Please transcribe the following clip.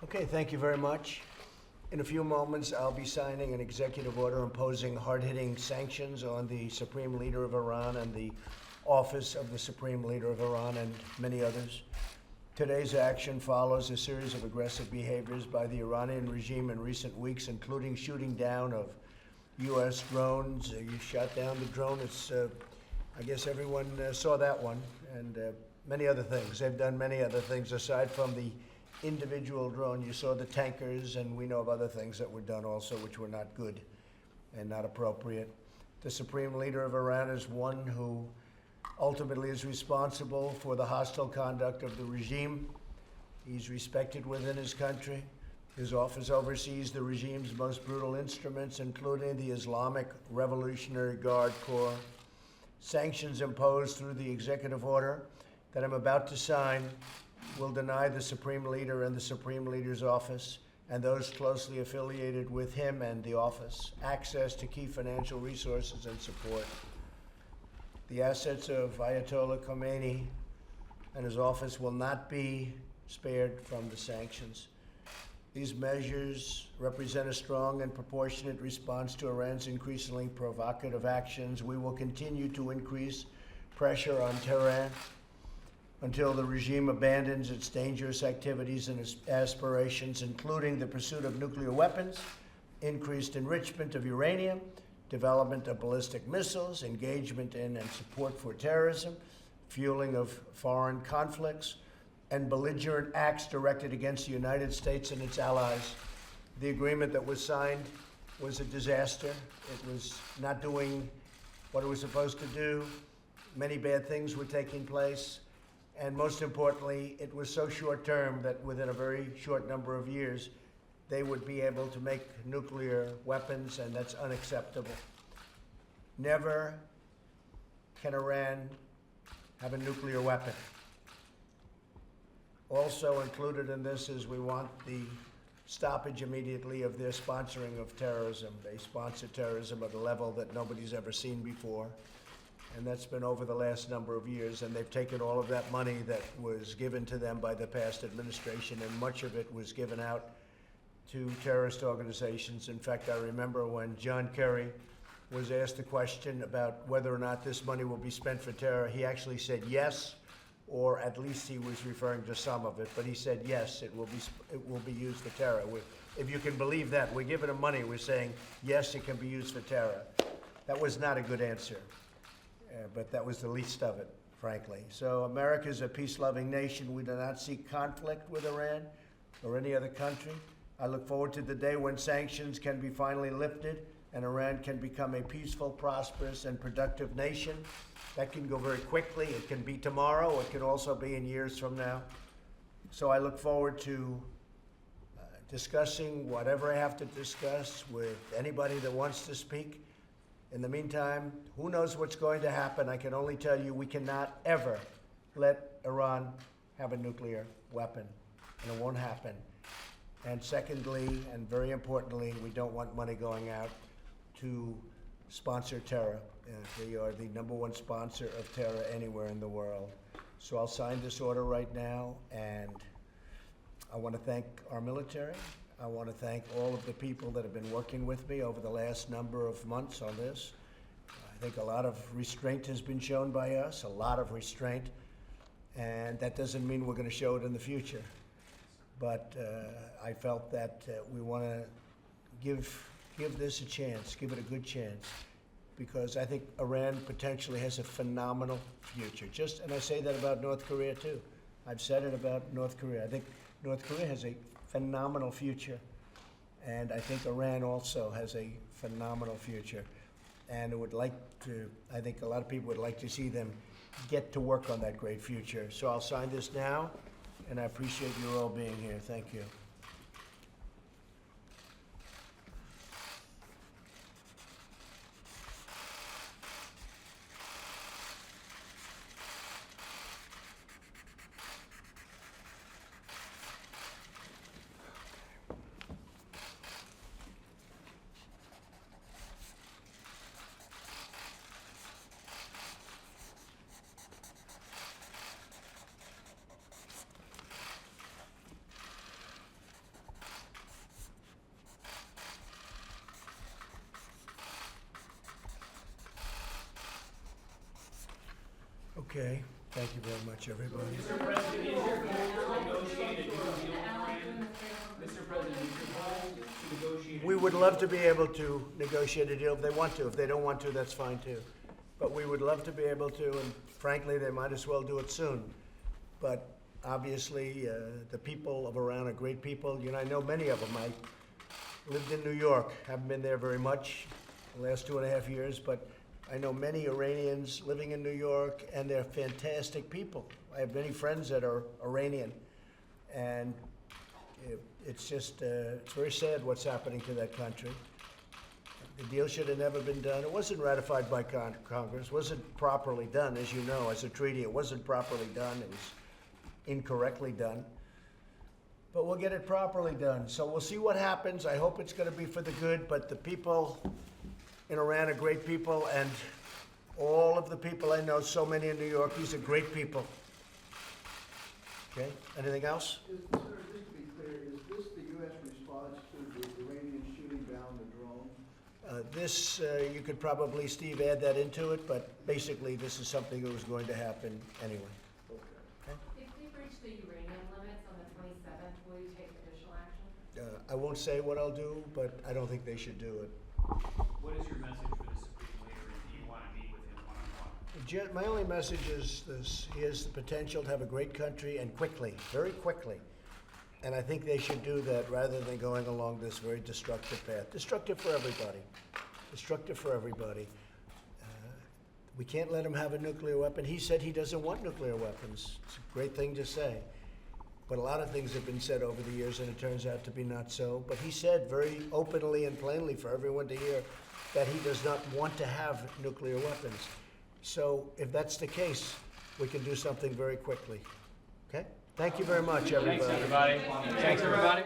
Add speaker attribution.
Speaker 1: Okay, thank you very much. In a few moments, I'll be signing an executive order imposing hard-hitting sanctions on the Supreme Leader of Iran and the Office of the Supreme Leader of Iran and many others. Today's action follows a series of aggressive behaviors by the Iranian regime in recent weeks, including shooting down of U.S. drones. You shot down the drone. I guess everyone saw that one, and many other things. They've done many other things aside from the individual drone. You saw the tankers, and we know of other things that were done also which were not good and not appropriate. The Supreme Leader of Iran is one who ultimately is responsible for the hostile conduct of the regime. He's respected within his country. His office oversees the regime's most brutal instruments, including the Islamic Revolutionary Guard Corps. Sanctions imposed through the executive order that I'm about to sign will deny the Supreme Leader and the Supreme Leader's office and those closely affiliated with him and the office access to key financial resources and support. The assets of Ayatollah Khomeini and his office will not be spared from the sanctions. These measures represent a strong and proportionate response to Iran's increasingly provocative actions. We will continue to increase pressure on Tehran until the regime abandons its dangerous activities and its aspirations, including the pursuit of nuclear weapons, increased enrichment of uranium, development of ballistic missiles, engagement in and support for terrorism, fueling of foreign conflicts, and belligerent acts directed against the United States and its allies. The agreement that was signed was a disaster. It was not doing what it was supposed to do. Many bad things were taking place. And most importantly, it was so short-term that within a very short number of years, they would be able to make nuclear weapons, and that's unacceptable. Never can Iran have a nuclear weapon. Also included in this is we want the stoppage immediately of their sponsoring of terrorism. They sponsor terrorism at a level that nobody's ever seen before. And that's been over the last number of years, and they've taken all of that money that was given to them by the past administration, and much of it was given out to terrorist organizations. In fact, I remember when John Kerry was asked a question about whether or not this money will be spent for terror, he actually said yes, or at least he was referring to some of it, but he said yes, it will be used for terror. If you can believe that, we're giving them money, we're saying yes, it can be used for terror. That was not a good answer. But that was the least of it, frankly. So America is a peace-loving nation. We do not seek conflict with Iran or any other country. I look forward to the day when sanctions can be finally lifted and Iran can become a peaceful, prosperous, and productive nation. That can go very quickly. It can be tomorrow. It can also be in years from now. So I look forward to discussing whatever I have to discuss with anybody that wants to speak. In the meantime, who knows what's going to happen? I can only tell you we cannot ever let Iran have a nuclear weapon, and it won't happen. And secondly, and very importantly, we don't want money going out to sponsor terror. They are the #1 sponsor of terror anywhere in the world. So I'll sign this order right now, and I want to thank our military. I want to thank all of the people that have been working with me over the last number of months on this. I think a lot of restraint has been shown by us, a lot of restraint, and that doesn't mean we're going to show it in the future. But I felt that we want to give this a chance, give it a good chance, because I think Iran potentially has a phenomenal future. And I say that about North Korea too. I've said it about North Korea. I think North Korea has a phenomenal future, and I think Iran also has a phenomenal future, and I think a lot of people would like to see them get to work on that great future. So I'll sign this now, and I appreciate you all being here. Thank you. Okay, thank you very much, everybody.
Speaker 2: Mr. President, is your goal to negotiate a new deal with Iran? Mr. President, is your goal to negotiate?
Speaker 1: We would love to be able to negotiate a deal if they want to. If they don't want to, that's fine too. But we would love to be able to, and frankly, they might as well do it soon. But obviously, the people of Iran are great people. You know, I know many of them. I lived in New York, haven't been there very much the last 2.5 years, but I know many Iranians living in New York, and they're fantastic people. I have many friends that are Iranian, and it's just, it's very sad what's happening to that country. The deal should have never been done. It wasn't ratified by Congress, wasn't properly done, as you know, as a treaty. It wasn't properly done. It was incorrectly done. But we'll get it properly done. So we'll see what happens. I hope it's going to be for the good, but the people in Iran are great people, and all of the people I know, so many in New York, these are great people. Okay, anything else?
Speaker 3: Sir, just to be clear, is this the U.S. response to the Iranians shooting down the drone?
Speaker 1: This, you could probably, Steve, add that into it, but basically this is something that was going to happen anyway.
Speaker 3: Okay.
Speaker 4: If we breach the uranium limits on the 27th, will you take additional action?
Speaker 1: I won't say what I'll do, but I don't think they should do it.
Speaker 2: What is your message for the Supreme Leader? Do you want to meet with him one-on-one?
Speaker 1: My only message is this: he has the potential to have a great country, and quickly, very quickly. And I think they should do that rather than going along this very destructive path. Destructive for everybody. Destructive for everybody. We can't let him have a nuclear weapon. He said he doesn't want nuclear weapons. It's a great thing to say. But a lot of things have been said over the years, and it turns out to be not so. But he said very openly and plainly for everyone to hear that he does not want to have nuclear weapons. So if that's the case, we can do something very quickly. Okay? Thank you very much, everybody.
Speaker 2: Thanks, everybody. Thanks, everybody.